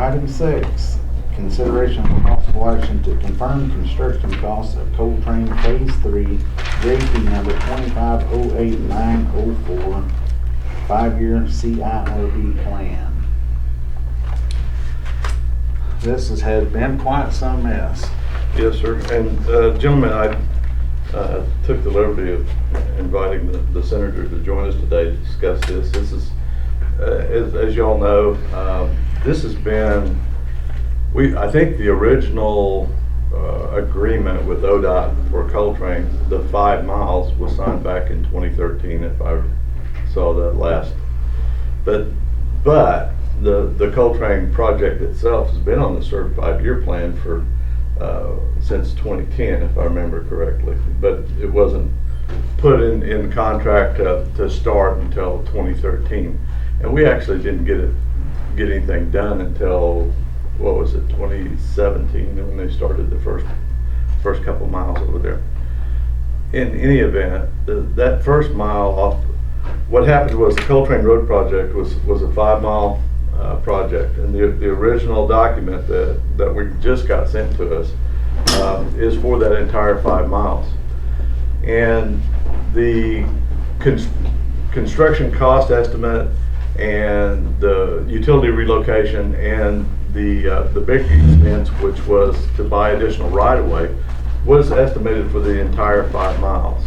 Item 6, consideration for possible action to confirm construction costs of Coal Train Phase 3, JP number 2508904, 5-year CIRB plan. This has been quite some mess. Yes, sir. And gentlemen, I took the liberty of inviting the senator to join us today to discuss this. This is, as you all know, this has been, I think the original agreement with ODOT for Coal Train, the 5 miles, was signed back in 2013, if I saw that last. But the Coal Train project itself has been on the certified year plan for since 2010, if I remember correctly. But it wasn't put in contract to start until 2013, and we actually didn't get anything done until, what was it, 2017, when they started the first couple miles over there. In any event, that first mile off, what happened was the Coal Train Road project was a 5-mile project, and the original document that we just got sent to us is for that entire 5 miles. And the construction cost estimate and the utility relocation and the big expense, which was to buy additional right-of-way, was estimated for the entire 5 miles.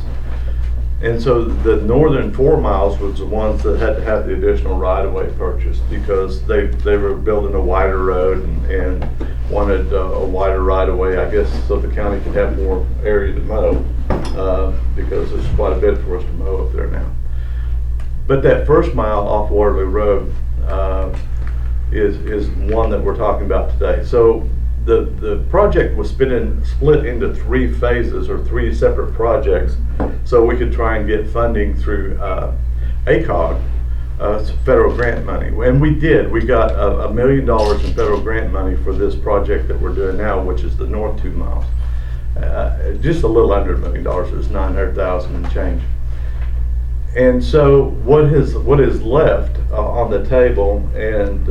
And so the northern 4 miles was the ones that had to have the additional right-of-way purchased, because they were building a wider road and wanted a wider right-of-way, I guess, so the county could have more area to mow, because there's quite a bit for us to mow up there now. But that first mile off Waterloo Road is one that we're talking about today. So the project was split into 3 phases, or 3 separate projects, so we could try and get funding through ACOG, federal grant money. And we did. We got $1 million in federal grant money for this project that we're doing now, which is the north 2 miles. Just a little under $1 million. It was $900,000 and change. And so what is left on the table, and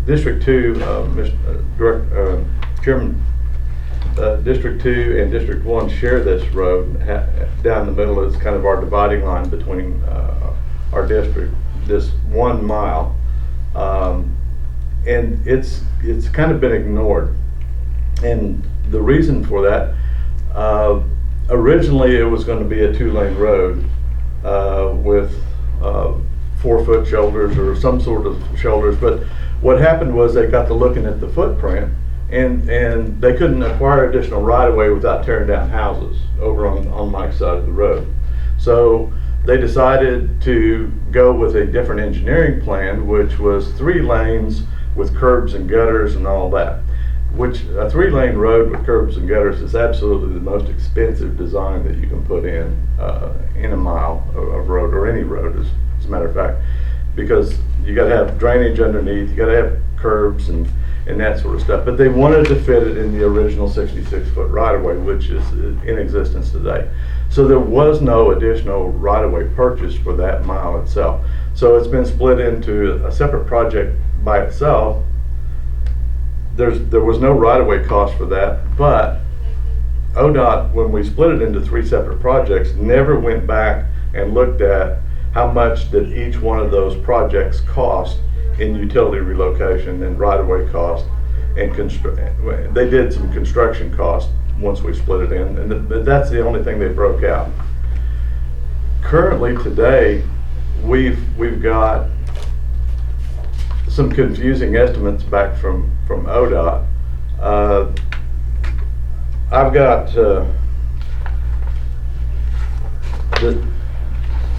District 2, Chairman, District 2 and District 1 share this road down the middle. It's kind of our dividing line between our district, this 1 mile, and it's kind of been ignored. And the reason for that, originally it was going to be a 2-lane road with 4-foot shoulders or some sort of shoulders, but what happened was they got to looking at the footprint, and they couldn't acquire additional right-of-way without tearing down houses over on Mike's side of the road. So they decided to go with a different engineering plan, which was 3 lanes with curbs and gutters and all that. Which a 3-lane road with curbs and gutters is absolutely the most expensive design that you can put in a mile of road, or any road, as a matter of fact, because you got to have drainage underneath, you got to have curbs and that sort of stuff. But they wanted to fit it in the original 66-foot right-of-way, which is in existence today. So there was no additional right-of-way purchased for that mile itself. So it's been split into a separate project by itself. There was no right-of-way cost for that, but ODOT, when we split it into 3 separate projects, never went back and looked at how much did each one of those projects cost in utility relocation and right-of-way cost, and they did some construction cost once we split it in, and that's the only thing they broke out. Currently today, we've got some confusing estimates back from ODOT. I've got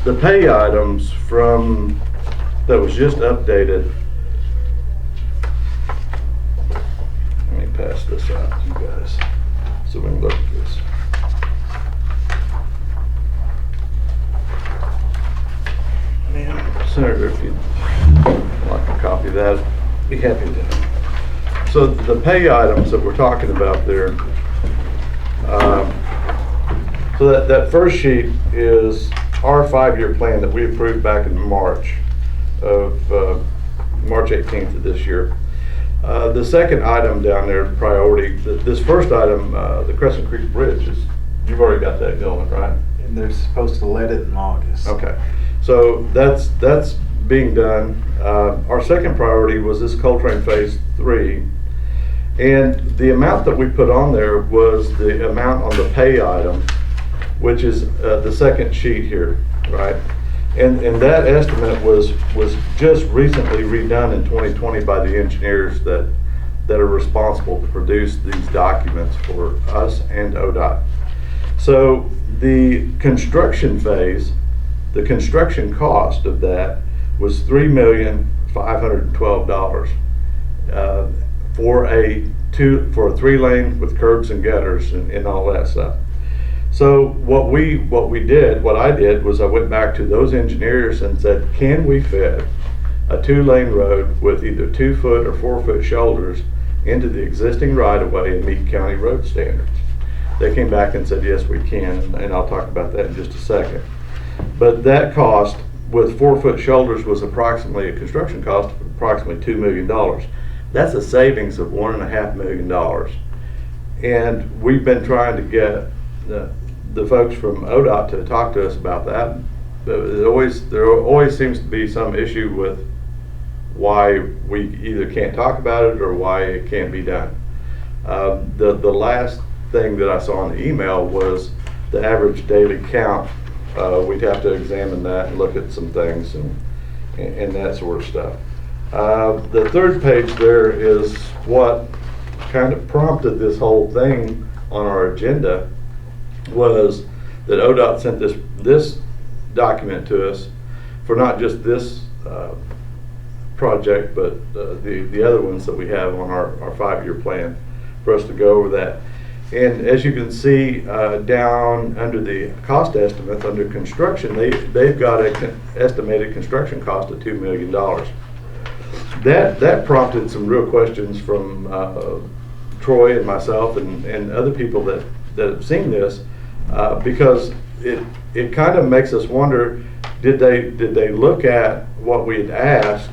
the pay items from that was just updated. Let me pass this out to you guys so we can look at this. Senator, if you'd like a copy of that, I'd be happy to. So the pay items that we're talking about there, so that first sheet is our 5-year plan that we approved back in March 18th of this year. The second item down there, priority, this first item, the Crescent Creek Bridge is, you've already got that going, right? And they're supposed to let it in August. Okay, so that's being done. Our second priority was this Coltrane Phase 3. And the amount that we put on there was the amount on the pay item, which is the second sheet here, right? And that estimate was just recently redone in 2020 by the engineers that are responsible to produce these documents for us and ODOT. So the construction phase, the construction cost of that was $3,512 for a 3-lane with curbs and gutters and all that stuff. So what I did was I went back to those engineers and said, can we fit a 2-lane road with either 2-foot or 4-foot shoulders into the existing right-of-way and meet county road standards? They came back and said, yes, we can, and I'll talk about that in just a second. But that cost with 4-foot shoulders was approximately a construction cost of approximately $2 million. That's a savings of $1.5 million. And we've been trying to get the folks from ODOT to talk to us about that. There always seems to be some issue with why we either can't talk about it or why it can't be done. The last thing that I saw in the email was the average daily count. We'd have to examine that and look at some things and that sort of stuff. The third page there is what kind of prompted this whole thing on our agenda, was that ODOT sent this document to us for not just this project, but the other ones that we have on our 5-year plan, for us to go over that. And as you can see down under the cost estimates under construction, they've got an estimated construction cost of $2 million. That prompted some real questions from Troy and myself and other people that have seen this, because it kind of makes us wonder, did they look at what we had asked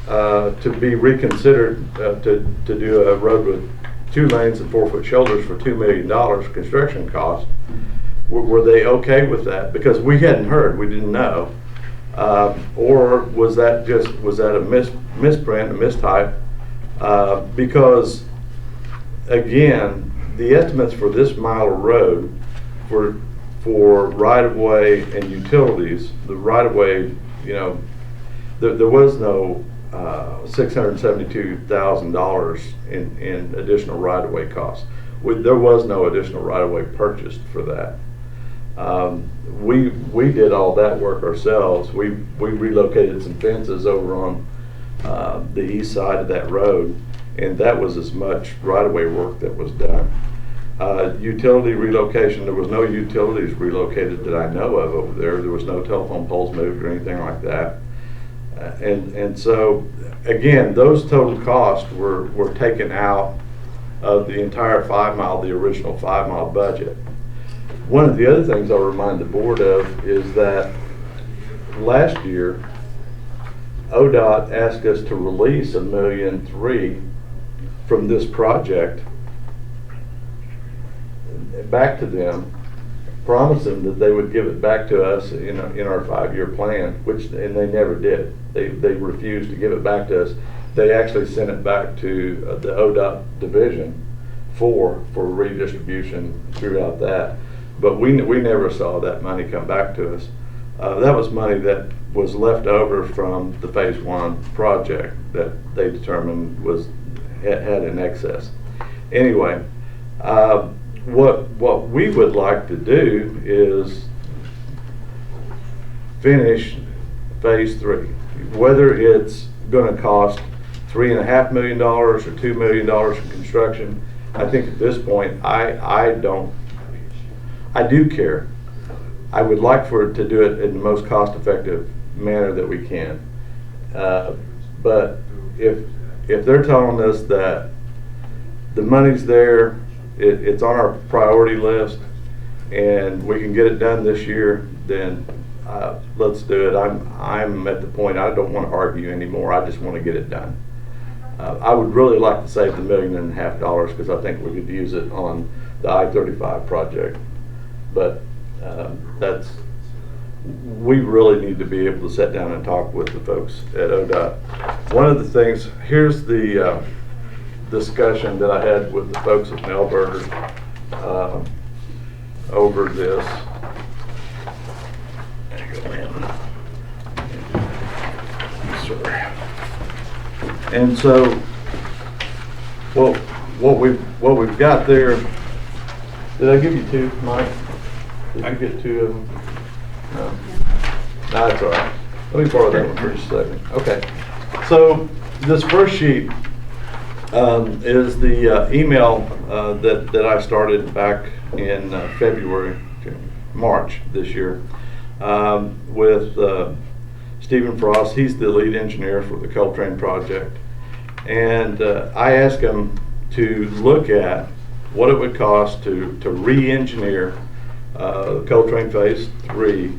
to be reconsidered to do a road with 2 lanes and 4-foot shoulders for $2 million construction cost? Were they okay with that? Because we hadn't heard, we didn't know. Or was that a misprint, a mistype? Because again, the estimates for this mile of road for right-of-way and utilities, the right-of-way, there was no $672,000 in additional right-of-way costs. There was no additional right-of-way purchased for that. We did all that work ourselves. We relocated some fences over on the east side of that road, and that was as much right-of-way work that was done. Utility relocation, there was no utilities relocated that I know of over there. There was no telephone poles moved or anything like that. And so, again, those total costs were taken out of the entire 5-mile, the original 5-mile budget. One of the other things I'll remind the board of is that last year, ODOT asked us to release $1.3 million from this project back to them, promised them that they would give it back to us in our 5-year plan, and they never did. They refused to give it back to us. They actually sent it back to the ODOT division for redistribution throughout that. But we never saw that money come back to us. That was money that was left over from the Phase 1 project that they determined had an excess. Anyway, what we would like to do is finish Phase 3. Whether it's going to cost $3.5 million or $2 million in construction, I think at this point I do care. I would like for it to do it in the most cost-effective manner that we can. But if they're telling us that the money's there, it's on our priority list, and we can get it done this year, then let's do it. I'm at the point I don't want to argue anymore. I just want to get it done. I would really like to save the $1.5 million because I think we could use it on the I-35 project. But we really need to be able to sit down and talk with the folks at ODOT. One of the things, here's the discussion that I had with the folks at Melberger over this. There you go, man. Sorry. And so, what we've got there. Did I give you two, Mike? Did I get two of them? No. No, that's all right. Let me borrow that one for just a second. Okay. So this first sheet is the email that I started back in March this year with Stephen Frost. He's the lead engineer for the Coltrane project. And I asked him to look at what it would cost to re-engineer Coltrane Phase 3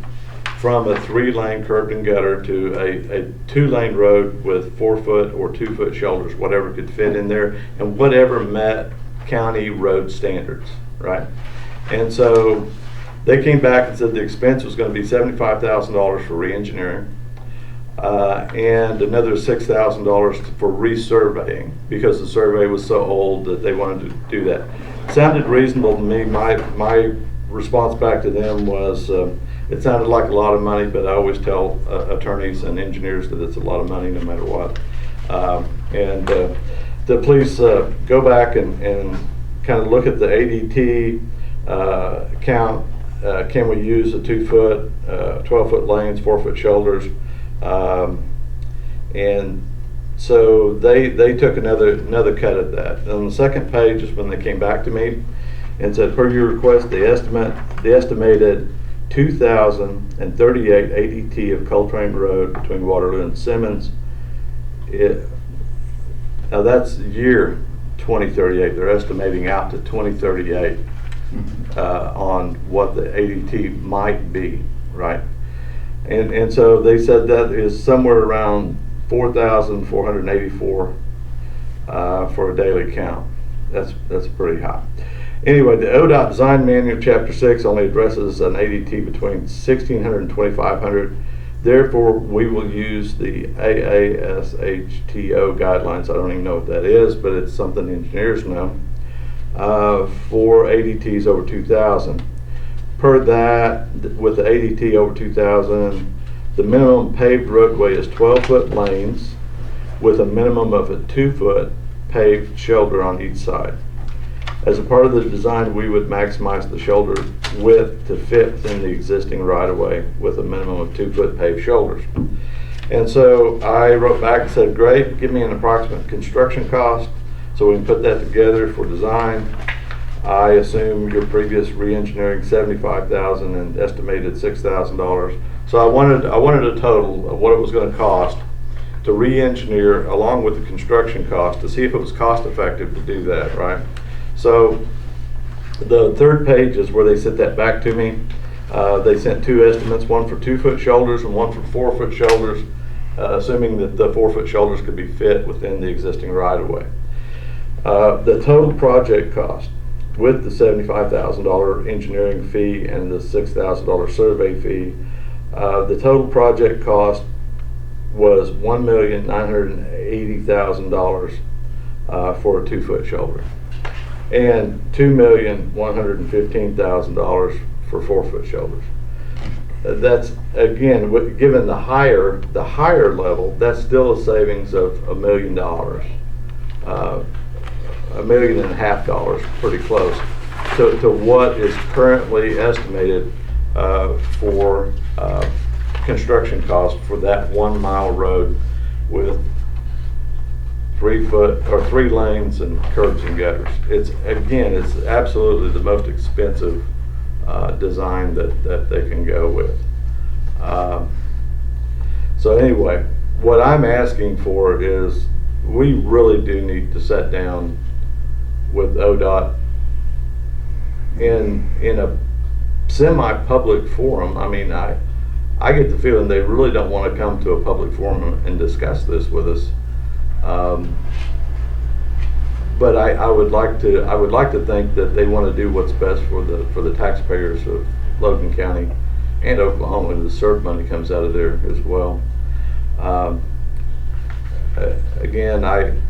from a 3-lane curb and gutter to a 2-lane road with 4-foot or 2-foot shoulders, whatever could fit in there, and whatever met county road standards, right? And so they came back and said the expense was going to be $75,000 for re-engineering and another $6,000 for resurveying because the survey was so old that they wanted to do that. Sounded reasonable to me. My response back to them was it sounded like a lot of money, but I always tell attorneys and engineers that it's a lot of money no matter what. And to please go back and kind of look at the ADT count. Can we use a 2-foot, 12-foot lanes, 4-foot shoulders? And so they took another cut at that. On the second page is when they came back to me and said, per your request, the estimated 2,038 ADT of Coltrane Road between Waterloo and Simmons. Now that's year 2038. They're estimating out to 2038 on what the ADT might be, right? And so they said that is somewhere around 4,484 for a daily count. That's pretty high. Anyway, the ODOT Design Manual Chapter 6 only addresses an ADT between 1,600 and 2,500. Therefore, we will use the AASHTO guidelines. I don't even know what that is, but it's something engineers know, for ADTs over 2,000. Per that, with the ADT over 2,000, the minimum paved roadway is 12-foot lanes with a minimum of a 2-foot paved shoulder on each side. As a part of the design, we would maximize the shoulder width to fit within the existing right-of-way with a minimum of 2-foot paved shoulders. And so I wrote back and said, great, give me an approximate construction cost so we can put that together for design. I assume your previous re-engineering $75,000 and estimated $6,000. So I wanted a total of what it was going to cost to re-engineer along with the construction cost to see if it was cost effective to do that, right? So the third page is where they sent that back to me. They sent two estimates, one for 2-foot shoulders and one for 4-foot shoulders, assuming that the 4-foot shoulders could be fit within the existing right-of-way. The total project cost with the $75,000 engineering fee and the $6,000 survey fee, the total project cost was $1,980,000 for a 2-foot shoulder, and $2,115,000 for 4-foot shoulders. That's, again, given the higher level, that's still a savings of $1 million, $1.5 million, pretty close to what is currently estimated for construction cost for that 1-mile road with 3 lanes and curbs and gutters. It's absolutely the most expensive design that they can go with. So anyway, what I'm asking for is we really do need to sit down with ODOT in a semi-public forum. I mean, I get the feeling they really don't want to come to a public forum and discuss this with us. But I would like to think that they want to do what's best for the taxpayers of Logan County and Oklahoma, and the CERB money comes out of there as well. Again, I'm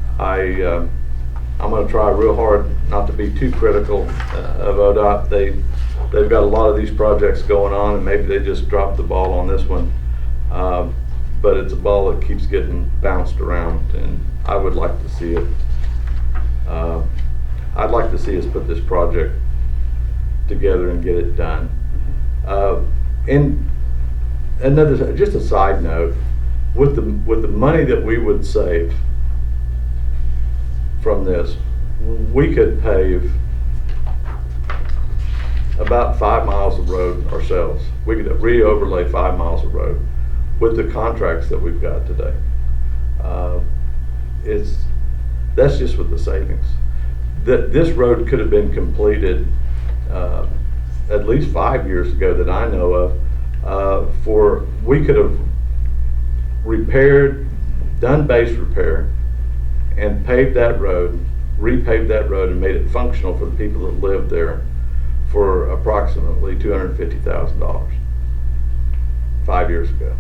going to try real hard not to be too critical of ODOT. They've got a lot of these projects going on, and maybe they just dropped the ball on this one. But it's a ball that keeps getting bounced around, and I would like to see it. I'd like to see us put this project together and get it done. And another, just a side note, with the money that we would save from this, we could pave about 5 miles of road ourselves. We could re-overlay 5 miles of road with the contracts that we've got today. That's just with the savings. This road could have been completed at least 5 years ago that I know of. We could have repaired, done base repair, and paved that road, repaved that road, and made it functional for the people that live there for approximately $250,000 5 years ago.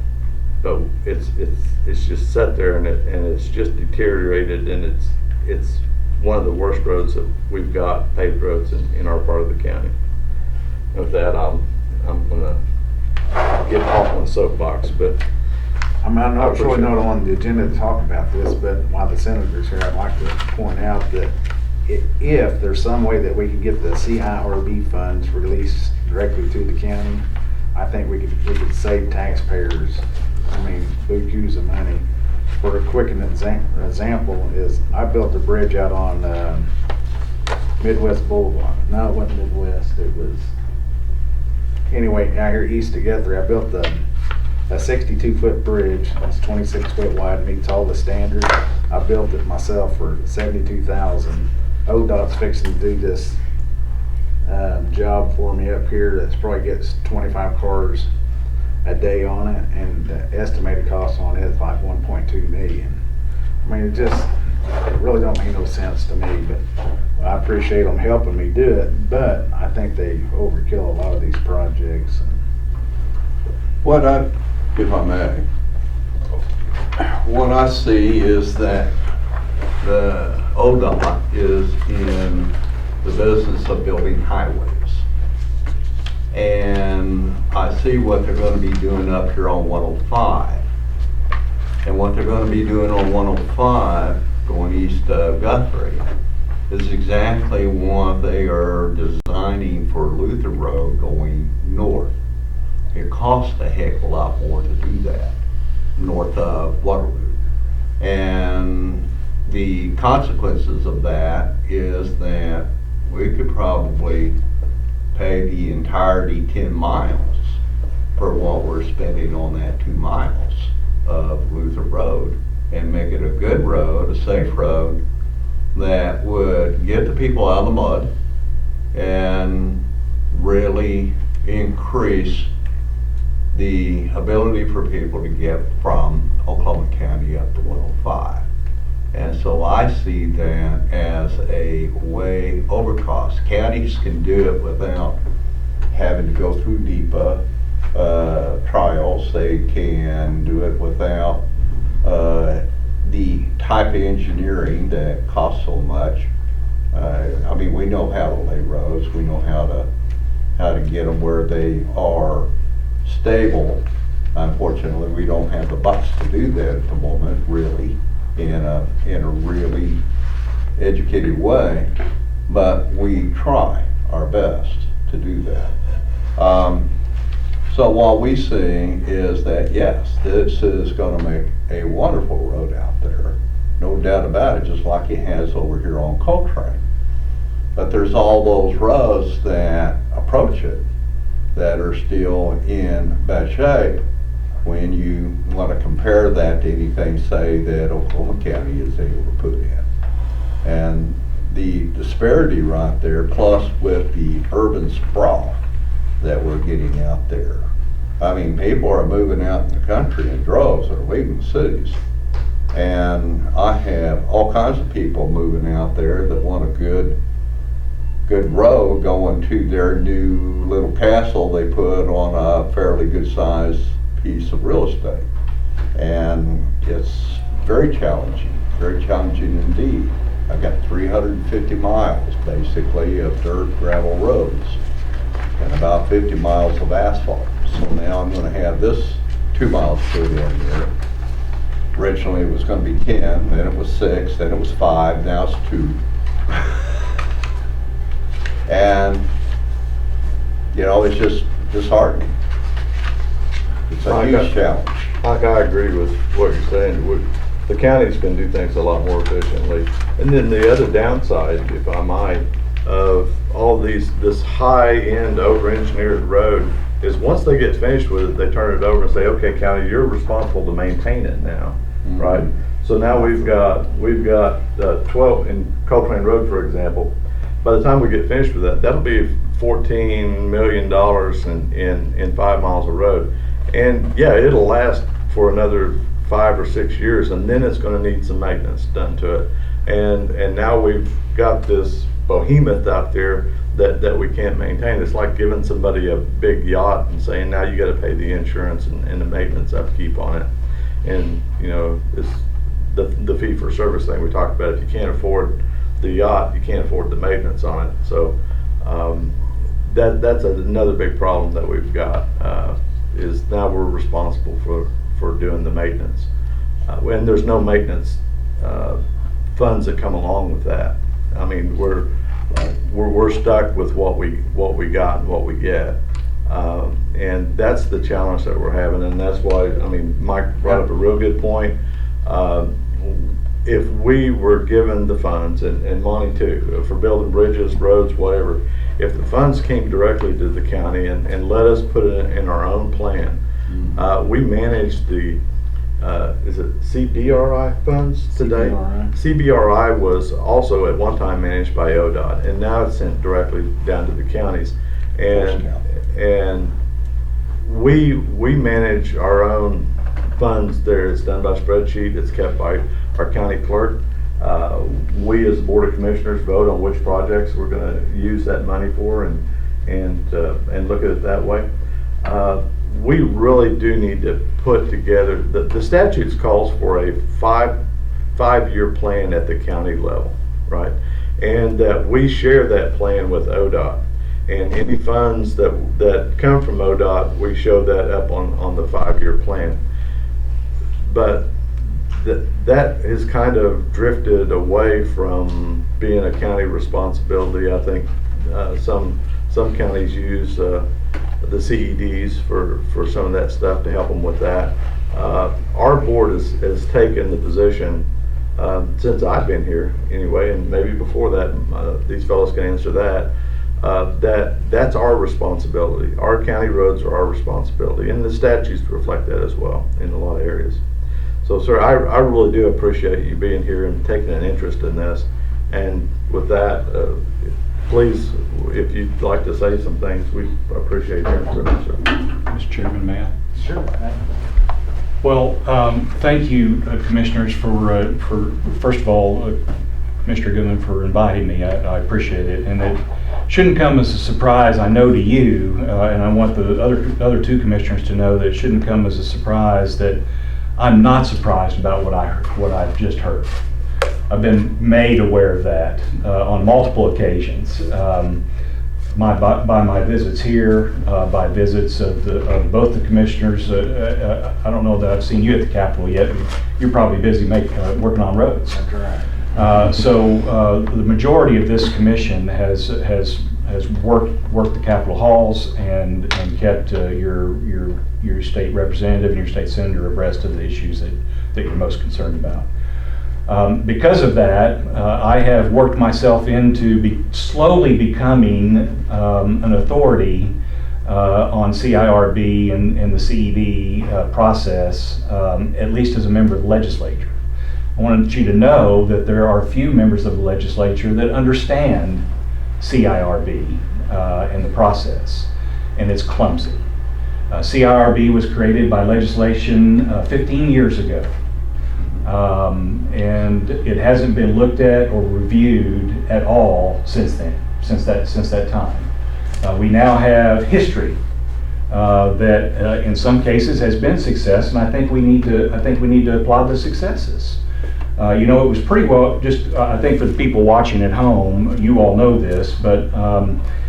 But it's just sat there, and it's just deteriorated, and it's one of the worst roads that we've got, paved roads in our part of the county. And with that, I'm gonna get off on the soapbox, but I'm not really appreciate not it. on the agenda to talk about this, but while the senator's here, I'd like to point out that if there's some way that we can get the CIRB funds released directly to the county, I think we could save taxpayers, bukus of money. For a quick example is, I built a bridge out on Midwest Boulevard. No, it wasn't Midwest, it was, anyway, out here east of Guthrie. I built a 62-foot bridge. It's 26 foot wide, meets all the standards. I built it myself for $72,000. ODOT's fixing to do this job for me up here that's probably gets 25 cars a day on it, and the estimated cost on it is like 1.2 million. It really don't make no sense to me, but I appreciate them helping me do it, but I think they overkill a lot of these projects. If I may, what I see is that the ODOT is in the business of building highways. And I see what they're going to be doing up here on 105. And what they're going to be doing on 105, going east of Guthrie, is exactly what they are designing for Luther Road going north. It costs a heck of a lot more to do that north of Waterloo. And the consequences of that is that we could probably pay the entirety 10 miles for what we're spending on that 2 miles of Luther Road, and make it a good road, a safe road that would get the people out of the mud and really increase the ability for people to get from Oklahoma County up to 105. And so I see that as a way over cost. Counties can do it without having to go through NEPA trials. They can do it without the type of engineering that costs so much. We know how to lay roads. We know how to get them where they are stable. Unfortunately, we don't have the bucks to do that at the moment, really, in a really educated way, but we try our best to do that. So what we see is that, yes, this is going to make a wonderful road out there, no doubt about it, just like it has over here on Coltrane. But there's all those roads that approach it that are still in bad shape when you want to compare that to anything, say, that Oklahoma County is able to put in. And the disparity right there, plus with the urban sprawl that we're getting out there. People are moving out in the country in droves, they're leaving cities. And I have all kinds of people moving out there that want a good road going to their new little castle they put on a fairly good sized piece of real estate. And it's very challenging indeed. I've got 350 miles basically of dirt gravel roads and about 50 miles of asphalt. So now I'm going to have this 2 miles put in here. Originally it was going to be 10, then it was 6, then it was 5, now it's 2. And you know, it's just disheartening. It's a huge challenge. Like, I agree with what you're saying. The counties can do things a lot more efficiently. And then the other downside, if I might, of all this high-end over-engineered road is once they get finished with it, they turn it over and say, okay, county, you're responsible to maintain it now, right? So now we've got 12 in Coltrane Road, for example. By the time we get finished with that, that'll be $14 million in 5 miles of road. And yeah, it'll last for another 5 or 6 years, and then it's going to need some maintenance done to it. And now we've got this behemoth out there that we can't maintain. It's like giving somebody a big yacht and saying, now you got to pay the insurance and the maintenance upkeep on it. And you know, it's the fee for service thing we talked about. If you can't afford the yacht, you can't afford the maintenance on it. So that's another big problem that we've got, is now we're responsible for doing the maintenance. And there's no maintenance funds that come along with that. I mean, we're stuck with what we got and what we get. And that's the challenge that we're having, and that's why, I mean, Mike brought up a real good point. If we were given the funds, and Monty too, for building bridges, roads, whatever, if the funds came directly to the county and let us put it in our own plan, we manage the, is it CBRI funds today? CBRI was also at one time managed by ODOT, and now it's sent directly down to the counties. And we manage our own funds there. It's done by spreadsheet. It's kept by our county clerk. We as the Board of Commissioners vote on which projects we're going to use that money for, and look at it that way. We really do need to put together, the statutes calls for a five-year plan at the county level, right? And that we share that plan with ODOT. And any funds that come from ODOT, we show that up on the 5-year plan. But that has kind of drifted away from being a county responsibility. I think some counties use the CEDs for some of that stuff to help them with that. Our board has taken the position, since I've been here anyway, and maybe before that, these fellows can answer that, that's our responsibility. Our county roads are our responsibility, and the statutes reflect that as well in a lot of areas. So, sir, I really do appreciate you being here and taking an interest in this. And with that, please, if you'd like to say some things, we appreciate hearing from you, sir. Mr. Chairman, may I? Sure. Well, thank you, commissioners, for first of all, Mr. Goodman, for inviting me. I appreciate it, and it shouldn't come as a surprise, I know, to you, and I want the other two commissioners to know that it shouldn't come as a surprise that I'm not surprised about what I've just heard. I've been made aware of that on multiple occasions. By my visits here, by visits of both the commissioners. I don't know that I've seen you at the Capitol yet. You're probably busy working on roads. That's right. So the majority of this commission has worked the Capitol halls and kept your state representative and your state senator abreast of the issues that you're most concerned about. Because of that, I have worked myself into slowly becoming an authority on CIRB and the CED process, at least as a member of the legislature. I wanted you to know that there are few members of the legislature that understand CIRB and the process, and it's clumsy. CIRB was created by legislation 15 years ago. And it hasn't been looked at or reviewed at all since then, since that time. We now have history that in some cases has been success, and I think we need to applaud the successes. You know, it was pretty well, just I think for the people watching at home, you all know this, but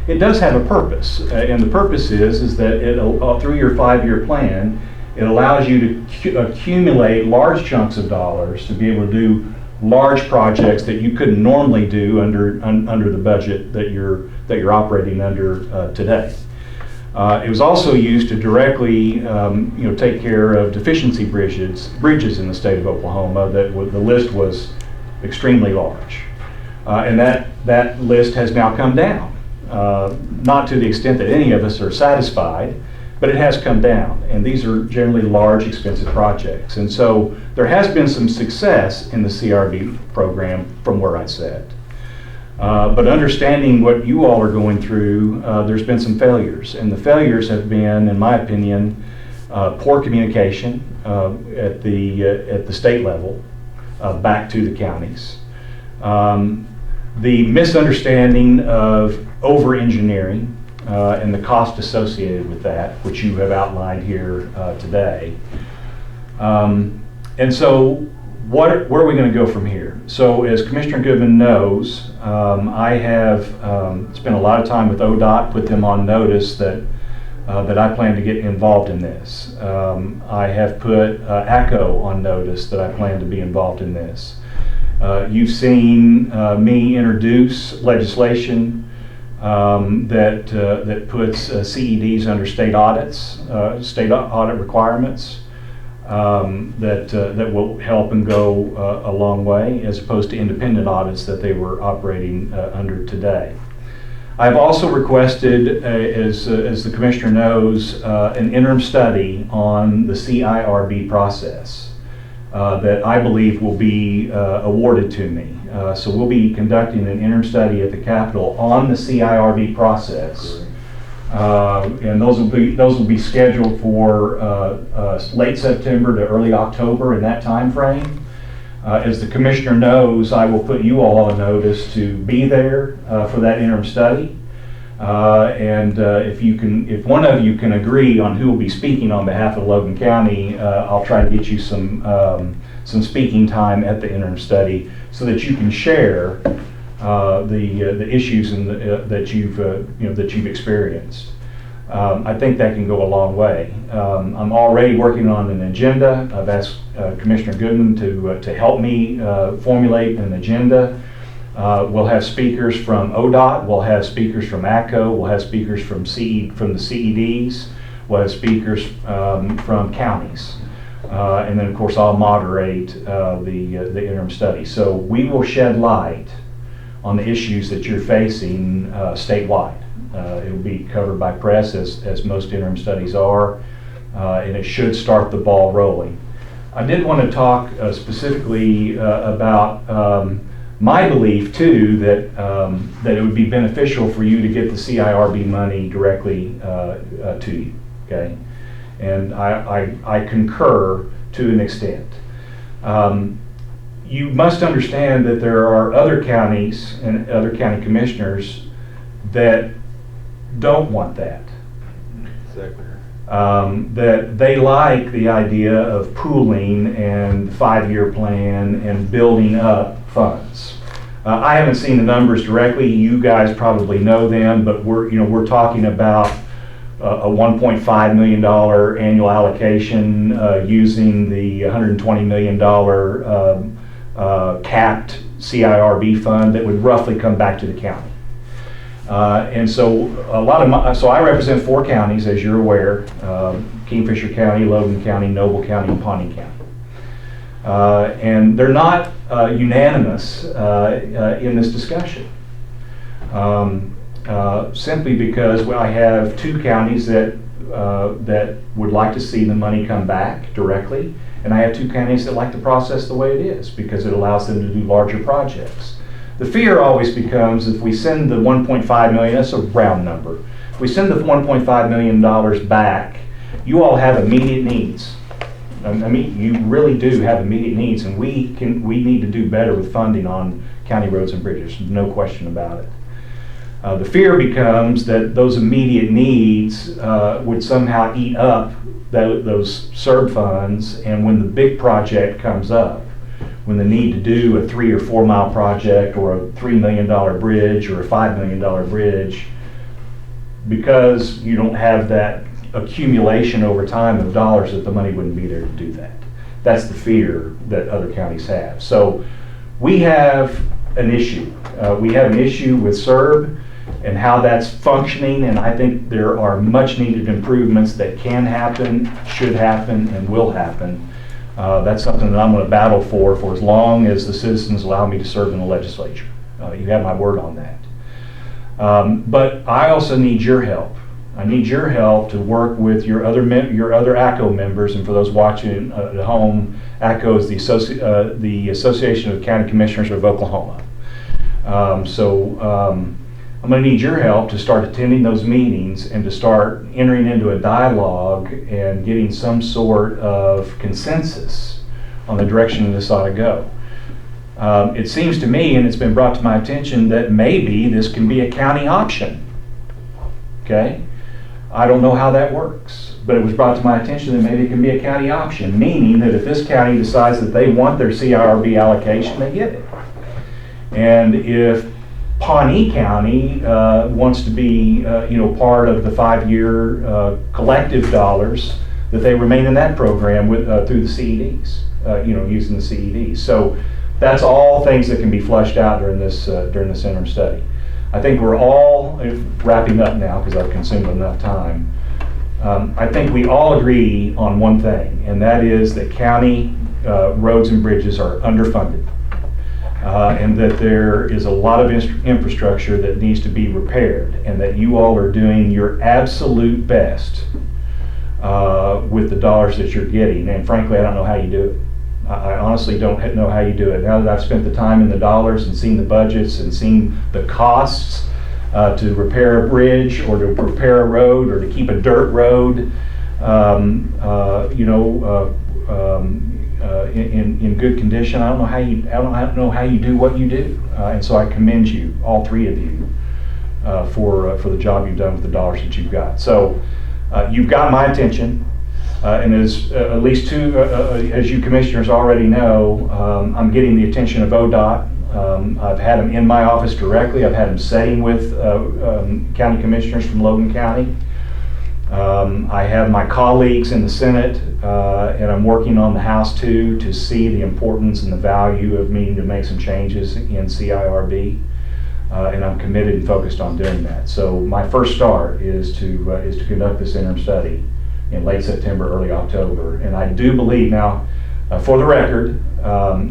it does have a purpose, and the purpose is that through your 5-year plan, it allows you to accumulate large chunks of dollars to be able to do large projects that you couldn't normally do under the budget that you're operating under today. It was also used to directly, take care of deficiency bridges in the state of Oklahoma. The list was extremely large, and that list has now come down. Not to the extent that any of us are satisfied, but it has come down. And these are generally large, expensive projects. And so there has been some success in the CRB program from where I sit. But understanding what you all are going through, there's been some failures. And the failures have been, in my opinion, poor communication at the state level back to the counties. The misunderstanding of over-engineering and the cost associated with that, which you have outlined here today. And so where are we going to go from here? So as Commissioner Goodman knows, I have spent a lot of time with ODOT, put them on notice that I plan to get involved in this. I have put ACO on notice that I plan to be involved in this. You've seen me introduce legislation that puts CEDs under state audits, state audit requirements that will help and go a long way, as opposed to independent audits that they were operating under today. I've also requested, as the Commissioner knows, an interim study on the CIRB process that I believe will be awarded to me. So we'll be conducting an interim study at the Capitol on the CIRB process, and those will be scheduled for late September to early October in that time frame. As the Commissioner knows, I will put you all on notice to be there for that interim study. And if one of you can agree on who will be speaking on behalf of Logan County, I'll try to get you some speaking time at the interim study so that you can share the issues that you've experienced. I think that can go a long way. I'm already working on an agenda. I've asked Commissioner Goodman to help me formulate an agenda. We'll have speakers from ODOT, we'll have speakers from ACO, we'll have speakers from the CEDs, we'll have speakers from counties. And then of course I'll moderate the interim study. So we will shed light on the issues that you're facing statewide. It will be covered by press as most interim studies are, and it should start the ball rolling. I did want to talk specifically about my belief too that it would be beneficial for you to get the CIRB money directly to you, okay? And I concur to an extent. You must understand that there are other counties and other county commissioners that don't want that. Exactly. That they like the idea of pooling and 5-year plan and building up funds. I haven't seen the numbers directly. You guys probably know them, but we're talking about a $1.5 million annual allocation using the $120 million capped CIRB fund that would roughly come back to the county. And so so I represent 4 counties, as you're aware: Kingfisher County, Logan County, Noble County, and Pawnee County. And they're not unanimous in this discussion. Simply because I have 2 counties that would like to see the money come back directly, and I have 2 counties that like the process the way it is because it allows them to do larger projects. The fear always becomes if we send the $1.5 million, that's a round number. If we send the $1.5 million back, you all have immediate needs. I mean, you really do have immediate needs, and we need to do better with funding on county roads and bridges, no question about it. The fear becomes that those immediate needs would somehow eat up those SERB funds, and when the big project comes up, when the need to do a 3 or 4 mile project or a $3 million bridge or a $5 million bridge, because you don't have that accumulation over time of dollars, that the money wouldn't be there to do that. That's the fear that other counties have. So we have an issue. We have an issue with SERB and how that's functioning, and I think there are much needed improvements that can happen, should happen, and will happen. That's something that I'm going to battle for as long as the citizens allow me to serve in the legislature. You have my word on that. But I also need your help. I need your help to work with your other ACO members, and for those watching at home, ACO is the Association of County Commissioners of Oklahoma. I'm going to need your help to start attending those meetings and to start entering into a dialogue and getting some sort of consensus on the direction this ought to go. It seems to me, and it's been brought to my attention, that maybe this can be a county option. Okay? I don't know how that works, but it was brought to my attention that maybe it can be a county option, meaning that if this county decides that they want their CIRB allocation, they get it. And if Pawnee County wants to be part of the 5-year collective dollars, that they remain in that program with through the CEDs, using the CEDs. So that's all things that can be flushed out during this interim study. I think we're all wrapping up now because I've consumed enough time. I think we all agree on one thing, and that is that county roads and bridges are underfunded. And that there is a lot of infrastructure that needs to be repaired, and that you all are doing your absolute best with the dollars that you're getting. And frankly, I don't know how you do it. I honestly don't know how you do it. Now that I've spent the time in the dollars and seen the budgets and seen the costs to repair a bridge or to repair a road or to keep a dirt road, in good condition, I don't know how you do what you do, and so I commend you, all three of you, for the job you've done with the dollars that you've got. So you've got my attention, and as at least two, as you commissioners already know, I'm getting the attention of ODOT. I've had them in my office directly. I've had them setting with county commissioners from Logan County. I have my colleagues in the Senate, and I'm working on the House too, to see the importance and the value of needing to make some changes in CIRB, and I'm committed and focused on doing that. So my first start is to conduct this interim study in late September, early October, and I do believe now, for the record,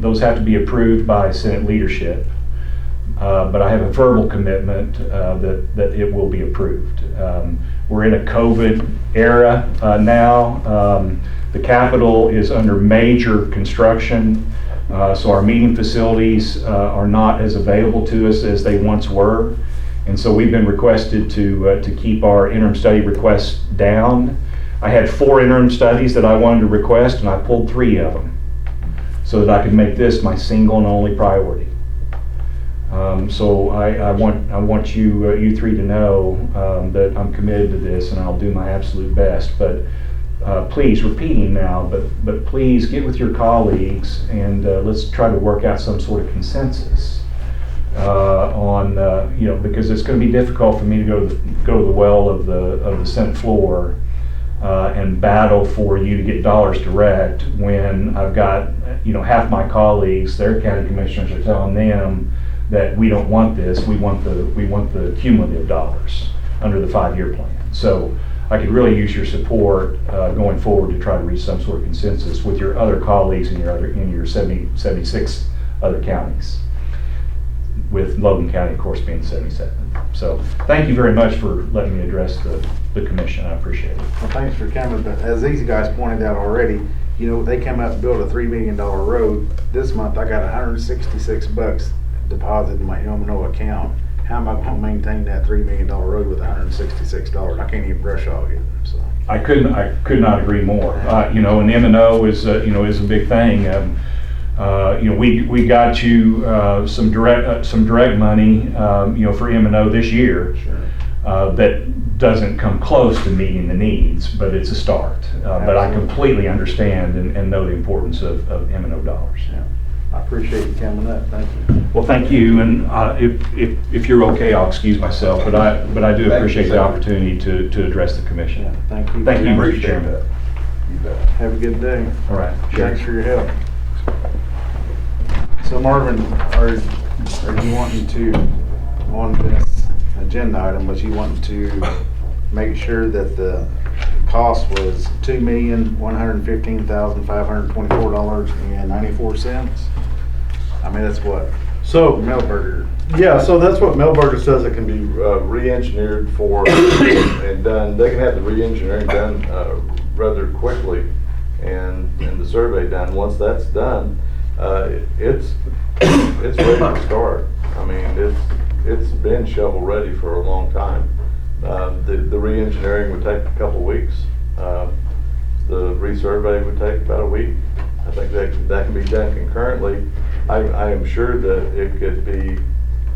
those have to be approved by Senate leadership. But I have a verbal commitment that it will be approved. We're in a COVID era now. The Capitol is under major construction, so our meeting facilities are not as available to us as they once were. And so we've been requested to keep our interim study requests down. I had 4 interim studies that I wanted to request, and I pulled 3 of them so that I could make this my single and only priority. So I want you three to know that I'm committed to this, and I'll do my absolute best. But please, repeating now, but please get with your colleagues and let's try to work out some sort of consensus on because it's going to be difficult for me to go to the well of the Senate floor and battle for you to get dollars direct when I've got half my colleagues, their county commissioners, are telling them that we don't want this. We want the cumulative dollars under the 5-year plan. So I could really use your support going forward to try to reach some sort of consensus with your other colleagues in your 76 other counties, with Logan County, of course, being 77. So thank you very much for letting me address the commission. I appreciate it. Well, thanks for coming. But as these guys pointed out already, they come up and build a $3 million road. This month I got $166 deposited in my M&O account. How am I going to maintain that $3 million road with $166? I can't even brush hog it. So. I could not agree more. You know, and M&O is, you know, is a big thing. You know, we got you some direct money, you know, for M&O this year. Sure. That doesn't come close to meeting the needs, but it's a start. But I completely understand and know the importance of M&O dollars. Yeah. I appreciate you coming up, thank you. Well, thank you, and if you're okay, I'll excuse myself, but I do appreciate the opportunity to address the commission. Yeah, thank you. Thank you, Mr. Appreciate Chairman. that. You bet. Have a good day. All right. Thanks for your help. So Marvin, are you wanting to, on this agenda item, was you wanting to make sure that the cost was $2,115,524.94? I mean, that's what So, Melberger. yeah, so that's what Melberger says it can be re-engineered for and done. They can have the re-engineering done rather quickly and the survey done. Once that's done, it's ready to start. I mean, it's been shovel ready for a long time. The re-engineering would take a couple weeks. The resurvey would take about a week. I think that can be done concurrently. I am sure that it could be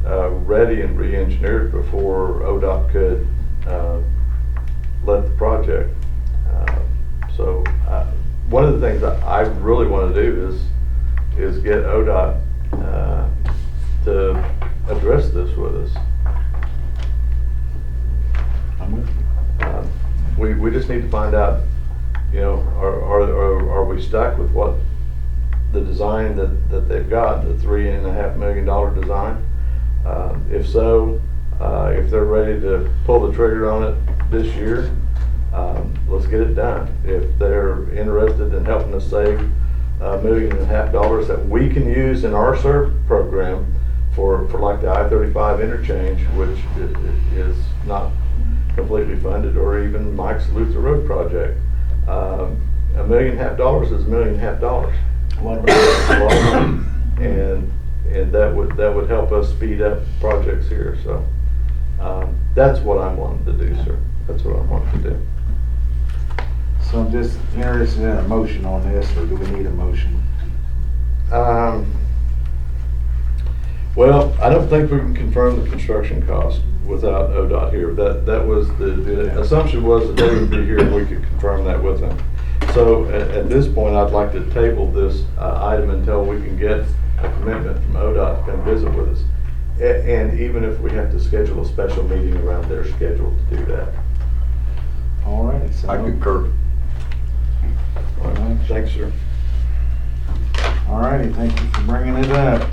ready and re-engineered before ODOT could let the project. So one of the things that I really want to do is get ODOT to address this with us. I'm with you. We just need to find out, you know, are we stuck with what the design that they've got, the $3.5 million design? If so, if they're ready to pull the trigger on it this year, let's get it done. If they're interested in helping us save $1.5 million that we can use in our SERP program for like the I-35 interchange, which is not completely funded, or even Mike's Luther Road project. $1.5 million is $1.5 million. A lot of A lot of money. And that would help us speed up projects here. So that's what I'm wanting to do, sir. That's what I'm wanting to do. So I'm just interested in a motion on this, or do we need a motion? Well, I don't think we can confirm the construction cost without ODOT here. That was the assumption was that they would be here and we could confirm that with them. So at this point, I'd like to table this item until we can get a commitment from ODOT to come visit with us. And even if we have to schedule a special meeting around their schedule to do that. All right. So I concur. All right. Thanks, sir. all righty, thank you for bringing it up.